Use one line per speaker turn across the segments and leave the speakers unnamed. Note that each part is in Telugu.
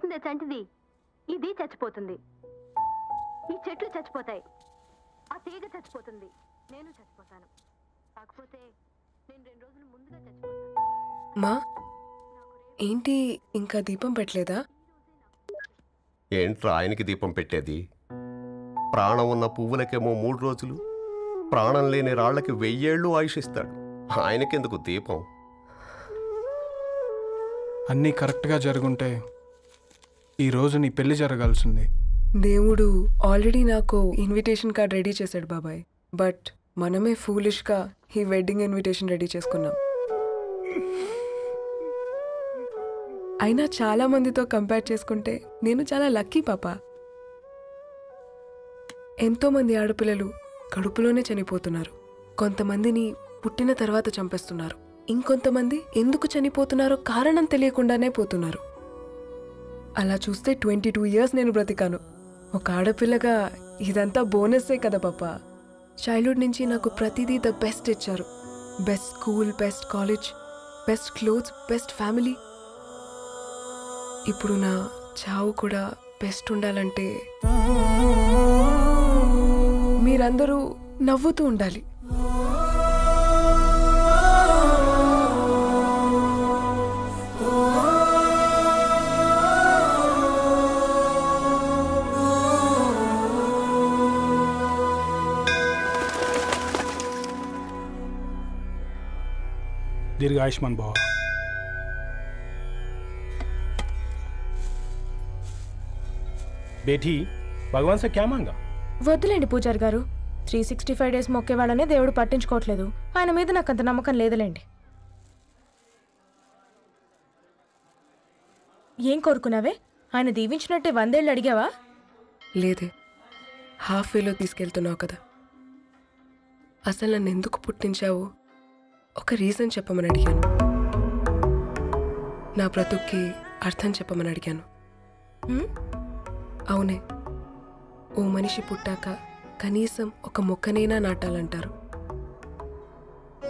చచ్చిపోతుందే చంటిది. ఇది చచ్చిపోతుంది, ఈ చెట్లు చచ్చిపోతాయి, ఆ తీగ చచ్చిపోతుంది, నేను చచ్చిపోతాను. కాకపోతే నేను 2 రోజులు ముందుగా చచ్చిపోతాను.
మా ఏంటి ఇంకా దీపం పెట్టలేదా?
ఏంట్రా ఆయనకి దీపం పెట్టేది? ప్రాణం ఉన్న పువ్వులకేమో 3 రోజులు, ప్రాణం లేని రాళ్లకి 1000 ఏళ్ళు ఆయుషిస్తాడు. ఆయనకెందుకు దీపం?
అన్నీ కరెక్ట్గా జరుగుంటే ఈరోజు నీ పెళ్లి జరగాల్సింది.
దేవుడు ఆల్రెడీ నాకు ఇన్విటేషన్ కార్డ్ రెడీ చేశాడు బాబాయ్. బట్ మనమే ఫూలిష్గా ఈ వెడ్డింగ్ ఇన్విటేషన్ రెడీ చేసుకున్నాం. అయినా చాలా మందితో కంపేర్ చేసుకుంటే నేను చాలా లక్కీ పాప. ఎంతోమంది ఆడపిల్లలు కడుపులోనే చనిపోతున్నారు. కొంతమందిని పుట్టిన తర్వాత చంపేస్తున్నారు. ఇంకొంతమంది ఎందుకు చనిపోతున్నారో కారణం తెలియకుండానే పోతున్నారు. అలా చూస్తే 22 years నేను బ్రతికాను. ఒక ఆడపిల్లగా ఇదంతా బోనస్సే కదా పాప. చైల్డ్హుడ్ నుంచి నాకు ప్రతిదీ ద బెస్ట్ ఇచ్చారు. Best school, best college, best clothes, best family. ఇప్పుడు నా చావు కూడా బెస్ట్ ఉండాలంటే మీరందరూ నవ్వుతూ ఉండాలి.
दीर्घायुष्मान भव। बेटी भगवान से क्या मांगा?
వద్దులేండి పూజారి గారు, 365 days మొక్కే వాళ్ళనే దేవుడు పట్టించుకోవట్లేదు. ఆయన మీద నాకు అంత నమ్మకం లేదులేండి. ఏం కోరుకున్నావే? ఆయన దీవించినట్టే 100 ఏళ్ళు అడిగావా?
లేదే, హాఫ్ వేలో తీసుకెళ్తున్నావు కదా. అసలు నన్ను ఎందుకు పుట్టించావు ఒక రీజన్ చెప్పమని అడిగాను. నా బ్రతుక్కి అర్థం చెప్పమని అడిగాను. అవునే, ఓ మనిషి పుట్టాక కనీసం ఒక మొక్కనైనా నాటాలంటారు.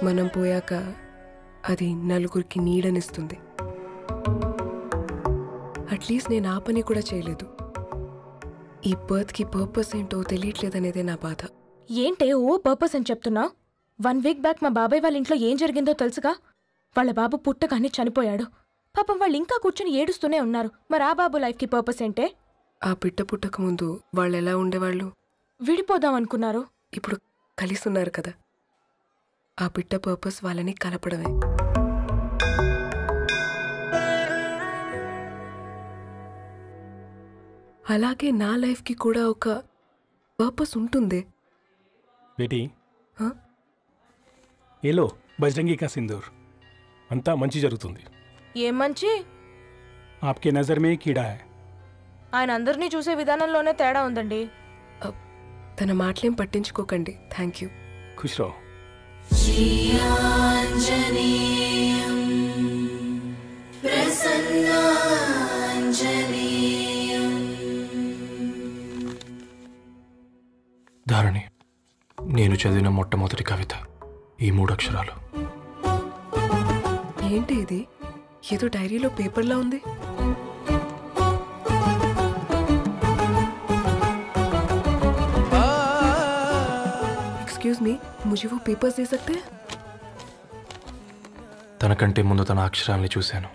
మనం పోయాక అది నలుగురికి నీడనిస్తుంది. అట్లీస్ట్ నేను ఆ పని కూడా చేయలేదు. ఈ బర్త్కి పర్పస్ ఏంటో తెలియట్లేదనేదే నా బాధ.
ఏంటే ఓ పర్పస్ అని చెప్తున్నా? 1 week బ్యాక్ మా బాబాయ్ వాళ్ళ ఇంట్లో ఏం జరిగిందో తెలుసుగా? వాళ్ళ బాబు పుట్టగానే చనిపోయాడు. పాపం వాళ్ళు ఇంకా కూర్చొని ఏడుస్తూనే ఉన్నారు. మరి ఆ బాబు లైఫ్కి పర్పస్ ఏంటే?
ఆ పిట్ట పుట్టక ముందు వాళ్ళు ఎలా ఉండేవాళ్ళు?
విడిపోదాం అనుకున్నారు.
ఇప్పుడు కలిసి ఉన్నారు కదా. ఆ పిట్ట పర్పస్ వాళ్ళని కలపడమే. అలాగే నా లైఫ్కి కూడా ఒక పర్పస్ ఉంటుంది.
बेटी ये लो बजरंगी का सिंदूर, अंता मंची जరుగుతుంది.
ఏం మంచి?
आपके नजर में कीड़ा है.
ఆయన అందరినీ చూసే విధానంలోనే తేడా ఉందండి.
తన మాటలేం పట్టించుకోకండి. Thank you.
खुश रहो. ధారణి, నేను చదివిన మొట్టమొదటి కవిత ఈ 3 అక్షరాలు.
ఏంటి ఇది? ఏదో డైరీలో పేపర్లా ఉంది. एक्सक्यूज मी, मुझे वो पेपर्स दे सकते हैं?
తనకంటే ముందు తన అక్షరాల్ని చూశాను,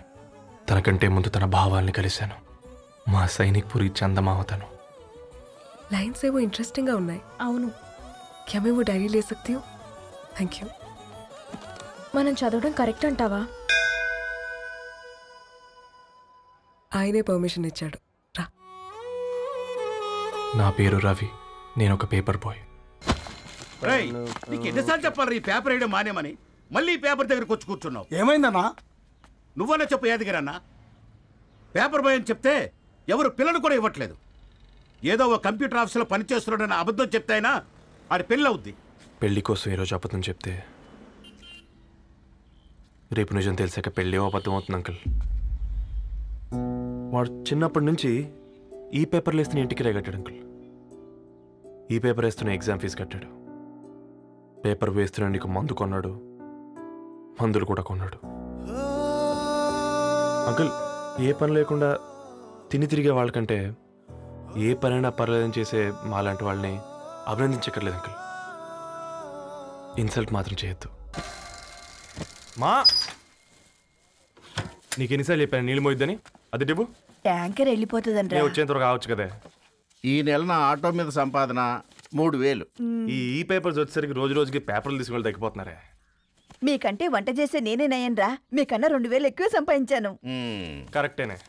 తనకంటే ముందు తన భావాల్ని కలిశాను. మా సైనిక్ పురి చందమావతను.
लाइन्स है वो इंटरेस्टिंग గా ఉన్నాయి.
అవును.
क्या मैं वो डायरी ले सकती हूँ? Thank you.
మనం చదవడం కరెక్ట్ అంటావా?
ఆయనే పర్మిషన్ ఇచ్చాడు. రా.
నా పేరు రవి, నేను ఒక పేపర్ బాయ్.
నీకు ఎన్నిసార్లు చెప్పాలి ఈ పేపర్ వేయడం మానేమని? మళ్ళీ పేపర్ దగ్గరకు వచ్చి కూర్చున్నావు.
ఏమైందన్నా?
నువ్వన్నా చెప్పు యాదగిరన్నా. పేపర్ బాయ్ అని చెప్తే ఎవరు పిల్లలు కూడా ఇవ్వట్లేదు. ఏదో ఒక కంప్యూటర్ ఆఫీసులో పనిచేస్తున్నాడన్న అబద్ధం చెప్తే అయినా ఆడి పెళ్ళి అవుద్ది.
పెళ్లి కోసం ఈరోజు అబద్ధం చెప్తే రేపు నిజం తెలిసాక పెళ్ళి అబద్ధం అవుతుంది అంకుల్. వాడు చిన్నప్పటి నుంచి ఈ పేపర్లు వేస్తున్న ఇంటికి రేగట్టాడు అంకుల్. ఈ పేపర్ వేస్తున్న ఎగ్జామ్ ఫీజు కట్టాడు. పేపర్ వేస్తున్న నీకు మందు కొన్నాడు, మందులు కూడా కొన్నాడు. అంకుల్ ఏ పని లేకుండా తిని తిరిగే వాళ్ళకంటే ఏ పనైనా పర్లేదని చేసే మాలాంటి వాళ్ళని అభినందించక్కర్లేదు అంకుల్. ఇన్సల్ట్ మాత్రం చేయొద్దు. మా నీకు ఎన్నిసార్లు చెప్పాను నీళ్ళు మోయిద్దని? అది డిబు
ట్యాంకర్ వెళ్ళిపోతుందంటే
వచ్చేంత వరకు కావచ్చు కదా.
ఈ నెల నా ఆటో మీద సంపాదన 3000.
ఈ పేపర్స్ వచ్చేసరికి రోజు రోజుకి పేపర్లు తీసుకుని తగ్గిపోతున్నారే.
మీకంటే వంట చేసే నేనే నయ్యన్రా, మీకన్నా 2000 ఎక్కువ సంపాదించాను.
కరెక్టేనే.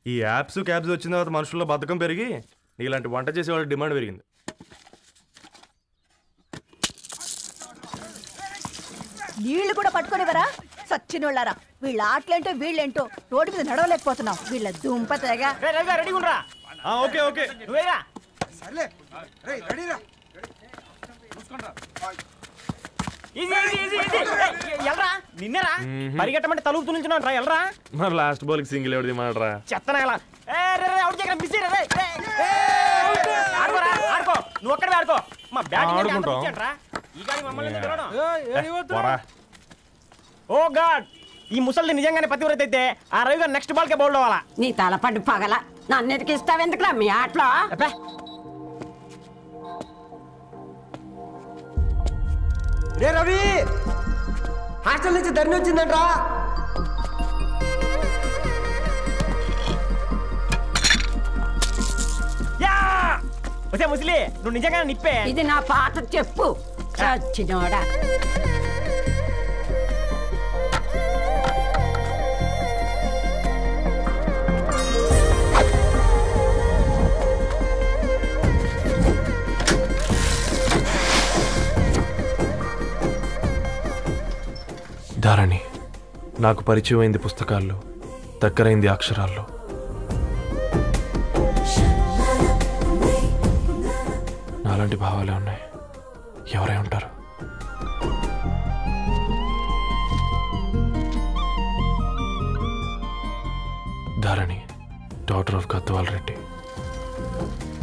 ఈ యాప్స్ క్యాబ్స్ వచ్చిన తర్వాత మనుషుల్లో బద్ధకం పెరిగి ఇలాంటి వంట చేసే వాళ్ళ డిమాండ్ పెరిగింది.
నీళ్లు కూడా పట్టుకునేవరా సచ్చినోళ్ళారా. వీళ్ళ ఆటలేంటో వీళ్ళేంటో రోడ్డు మీద నడవలేకపోతున్నాం. వీళ్ళ దుంప తెగ.
ఓకే ఓకే
నిన్నరా పరిగెట్టమంటే తలుపు నుంచి ఎల్రా.
మరి లాస్ట్ బాల్ కి సింగిల్ ఎవరిది మాడరా?
చెత్తనా ఆడుకో, నువ్వు ఒక్కడే ఆడుకో. మా ఓ గాడ్, ఈ ముసలి నిజంగానే పతివ్రత అయితే ఆ రవి గారు నెక్స్ట్ బాల్ కే బౌల్డ్ అవ్వాలా.
నీ తలపండు పగల నన్నిటికి ఇస్తావెందుకురా మీ ఆటలో?
రే రవి, హాస్టల్ నుంచి ధరణి వచ్చిందంట్రా. ఒసే ముసలి, నువ్వు నిజంగానే నిప్పే.
ఇది నా పాట చెప్పు చచ్చినోడా.
ధారణి నాకు పరిచయం అయింది పుస్తకాల్లో, దగ్గరైంది అక్షరాల్లో. నాలాంటి భావాలే ఉన్నాయి. ఎవరై ఉంటారు? Dharani, daughter of Gadwal Reddy.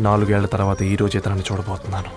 4 ఏళ్ల తర్వాత ఈ రోజు ఇతరాన్ని చూడబోతున్నాను.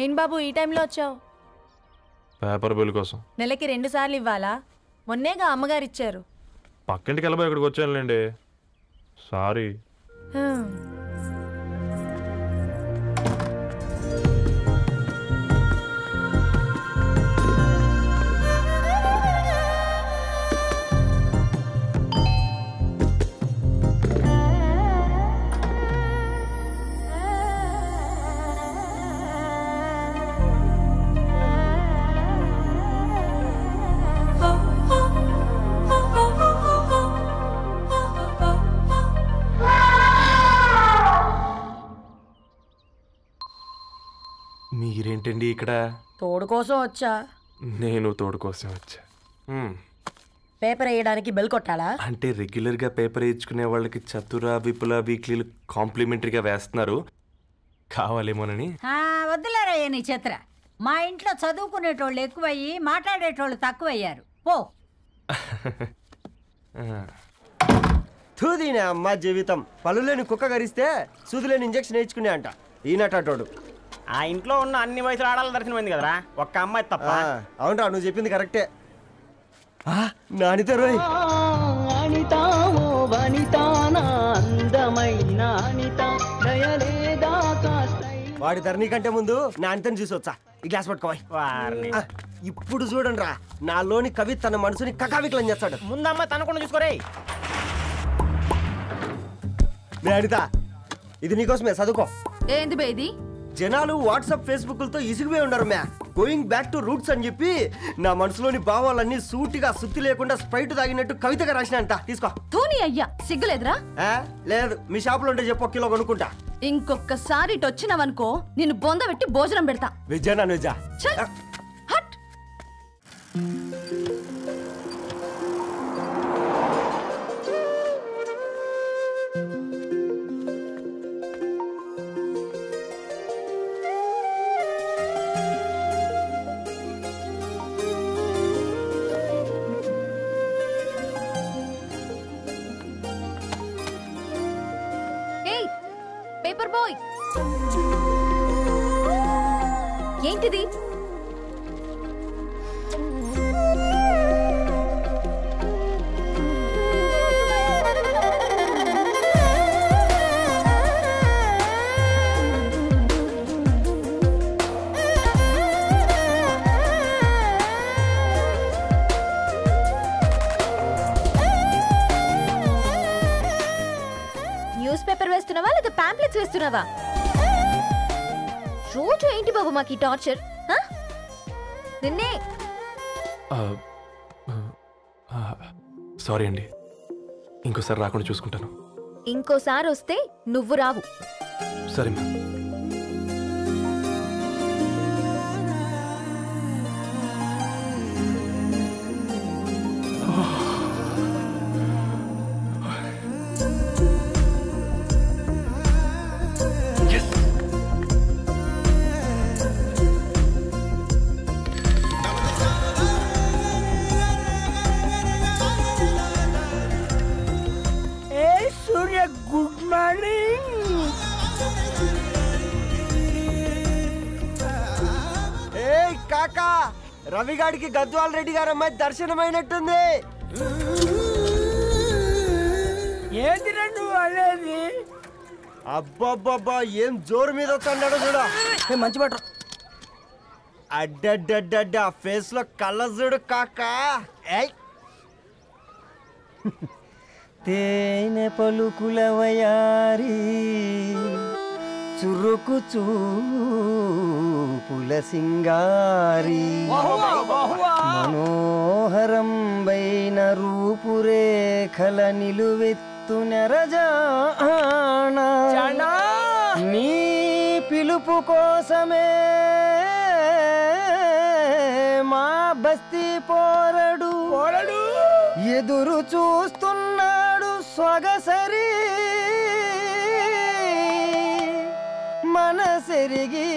ఏం బాబు ఈ టైంలో వచ్చావు?
పేపర్ బిల్ కోసం.
నెలకి 2 సార్లు ఇవ్వాలా? మొన్నేగా అమ్మగారు ఇచ్చారు.
పక్కింటికి వెళ్ళబోయి ఇక్కడికి వచ్చానులేండి. సారీ. మీరేంటండి ఇక్కడ?
తోడు కోసం వచ్చా.
నేను తోడు కోసం వచ్చా.
పేపర్ వేయడానికి బెల్ కొట్టాలా?
అంటే రెగ్యులర్గా పేపర్ వేయించుకునే వాళ్ళకి చతుర విపుల వీక్లీలు కాంప్లిమెంటరీగా వేస్తున్నారు, కావాలేమోనని.
వద్దులేరా నీ చిత్ర. మా ఇంట్లో చదువుకునేటోళ్ళు ఎక్కువయ్యి మాట్లాడేటోళ్ళు తక్కువయ్యారు. పో.
తూదీనే అమ్మ జీవితం. పళ్ళులేని కుక్క గరిస్తే సూదులేని ఇంజక్షన్ వేయించుకునే అంట ఈనటోడు. ఆ ఇంట్లో ఉన్న అన్ని వయసులో ఆడాల దర్శనమైంది కదరా, ఒక్క అమ్మాయి తప్ప. అవునరా, నువ్వు చెప్పింది కరెక్టే. నానిత రోయ్. అనితామో వనితానా అందమైన అనిత దయలేదా కాస్తైనా వాడి ధరణి కంటే ముందు నా అంతని చూసి వచ్చా ఈ గ్లాస్ పట్టుకోవాలి. ఇప్పుడు చూడండి రా, నాలోని కవి తన మనసుని కకావికలం చేస్తాడు.
ముందమ్మ తనకుండా చూసుకోరే.
మే అనిత, ఇది నీకోసమే, చదువుకో.
ఏంది బే ఇది?
జనాలు వాట్సాప్ ఫేస్బుక్లతో ఇసిగిపోయి ఉన్నారు మ్యా. గోయింగ్ బ్యాక్ టు రూట్స్ అని చెప్పి నా మనసులోని భావాలన్నీ సూటిగా సుత్తి లేకుండా స్ప్రైట్ తాగినట్టు కవితగా రాసినంట. తీసుకో.
తూని అయ్యా, సిగ్గులేదురా?
లేదు, మీ షాపులో ఉంటే చెప్పు, 1 కిలో కొనుక్కుంటా.
ఇంకొకసారి ఇటు వచ్చినావనుకో నిన్ను బొంద పెట్టి భోజనం పెడతా.
వెజ్జా నాన్ వెజ్జా?
హట్. పేపర్ బాయ్, ఏంటిది?
న్యూస్ పేపర్ వేస్తున్నావా లేదా పాంప్లెట్స్ వేస్తున్నావా? రోజు ఏంటి బాబు మాకు ఈ టార్చర్? నిన్నే.
సారీ అండి, ఇంకోసారి రాకుండా చూసుకుంటాను.
ఇంకోసారి వస్తే నువ్వు రావు.
సరే మ్యామ్.
Good morning.
ఏ కాకా, రవిగాడికి గద్వాల్ రెడ్డి గారు అమ్మాయి దర్శనమైనట్టుంది.
ఏంటి నువ్వు అనేది?
అబ్బబ్బబ్బా, ఏం జోరు మీద వస్తున్నాడో చూడ.
మంచి బట్ట.
అడ్డడ్డడ్డ ఫేస్ లో కళ్ళ చూడు కాకా. తేనె పలుకుల వయారి చురుకు చూపుల సింగారి మనోహరం బైన రూపురేఖల నిలువెత్తు నెరజానా నీ పిలుపు కోసమే మా బస్తీ పోరడు ఎదురు చూస్తున్నాడు సొగసరి మనసెరిగి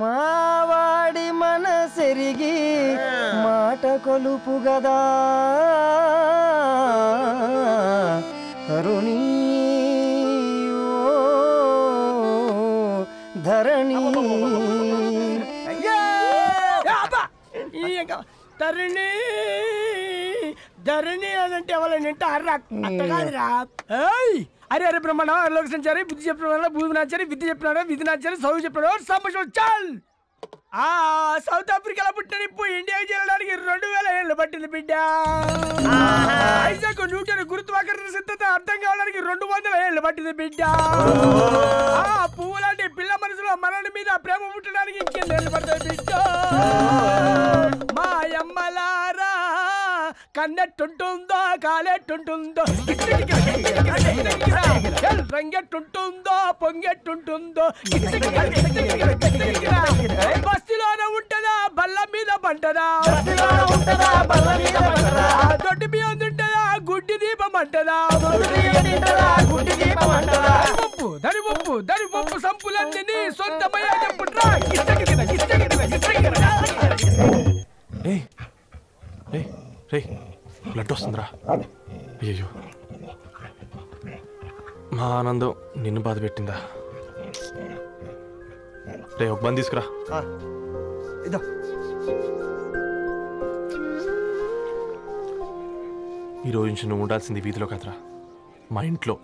మావాడి మనసెరిగి మాట కొలుపు గదా తరుణీ ధరణి.
ధరణి ధరణి అదంటే ఎవరైనా వింటారా? అట్టగాదిరా. అరే అరే బ్రహ్మణ లోక సంచారి, బుద్ధి చెప్పిన భూమినాచారి, విద్య చెప్పినాడు విధినాచారి, చదువు చెప్పినాడు సంభాషణ చాల్. సౌత్ ఆఫ్రికాలో పుట్టిన ఇప్పుడు ఇండియాకి చేరడానికి 2000 ఏళ్ళు పట్టింది బిడ్డ. ఐజాక్ న్యూటన్ గురుత్వాకర్షణ సిద్ధత అర్థం కావడానికి 200 ఏళ్ళు పట్టింది బిడ్డ. పువ్వు లాంటి పిల్ల మనసులో మనని మీద ప్రేమ పుట్టడానికి ఇంకేళ్ళు పడుతుంది బిడ్డ. మా అమ్మలారా కన్నెట్టుంటుందో కాలెట్టుంటుందో రంగెట్టుంటుందో పొంగెట్టుంటుందో బస్తిలోనే ఉంటదా బల్ల మీద పంటదా? దొడ్డి బియ్యం తింటదా గుడ్డి దీపం అంటదా? దరి పప్పు సంపులన్నీ సొంతమయ్యా చెప్పుట్రా.
బ్లడ్ వస్తుందిరా. అయ్యో, మా ఆనందం నిన్ను బాధ పెట్టిందా? రే, ఒక బంద్ తీసుకురా. ఈరోజు నుంచి నువ్వు ఉండాల్సింది వీధిలో కదరా, మా ఇంట్లో.